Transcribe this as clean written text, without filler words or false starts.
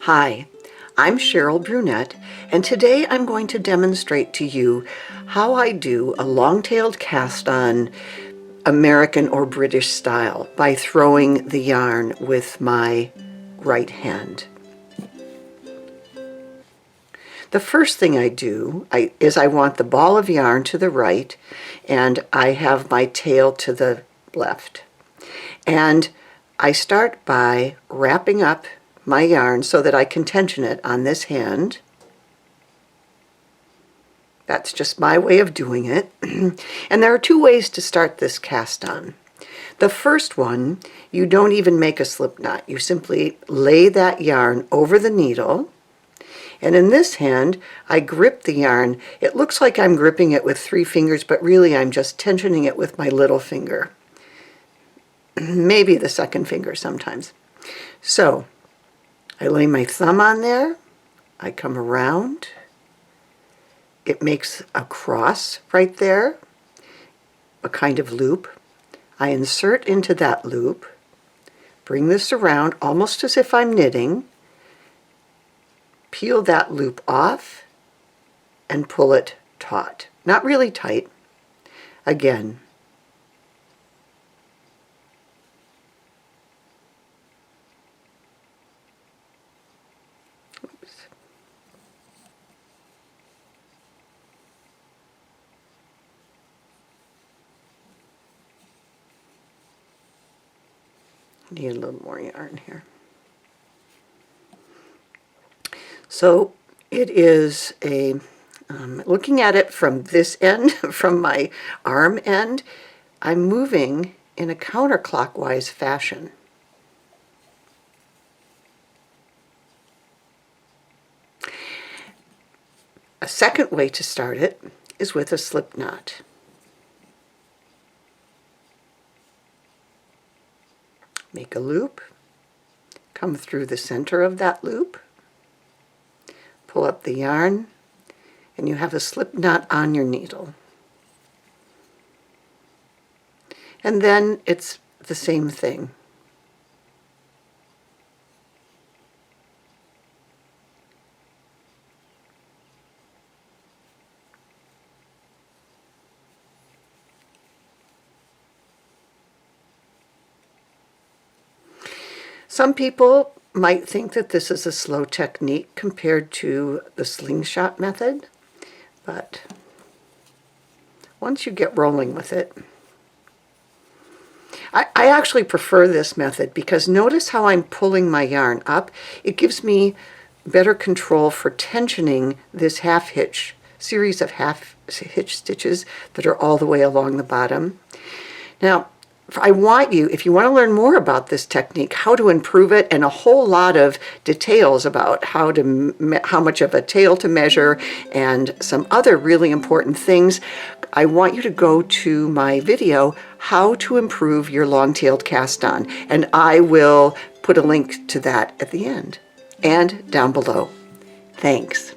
Hi, I'm Cheryl Brunette, and today I'm going to demonstrate to you how I do a long-tailed cast-on American or British style by throwing the yarn with my right hand. The first thing I do is I want the ball of yarn to the right, and I have my tail to the left. And I start by wrapping up my yarn so that I can tension it on this hand. That's just my way of doing it. And there are two ways to start this cast on. The first one, you don't even make a slip knot. You simply lay that yarn over the needle. And in this hand, I grip the yarn. It looks like I'm gripping it with 3 fingers, but really I'm just tensioning it with my little finger. Maybe the second finger sometimes. So I lay my thumb on there. I come around. It makes a cross right there, a kind of loop. I insert into that loop, bring this around almost as if I'm knitting, peel that loop off, and pull it taut. Not really tight. Again. Oops. Need a little more yarn here. So it is looking at it from this end, from my arm end, I'm moving in a counterclockwise fashion. A second way to start it is with a slip knot. Make a loop, come through the center of that loop, pull up the yarn, and you have a slip knot on your needle. And then it's the same thing. Some people might think that this is a slow technique compared to the slingshot method, but once you get rolling with it, I actually prefer this method because notice how I'm pulling my yarn up. It gives me better control for tensioning this half hitch, series of half hitch stitches that are all the way along the bottom. Now, if you want to learn more about this technique, how to improve it, and a whole lot of details about how much of a tail to measure and some other really important things, I want you to go to my video, How to Improve Your Long-Tailed Cast-On, and I will put a link to that at the end and down below. Thanks.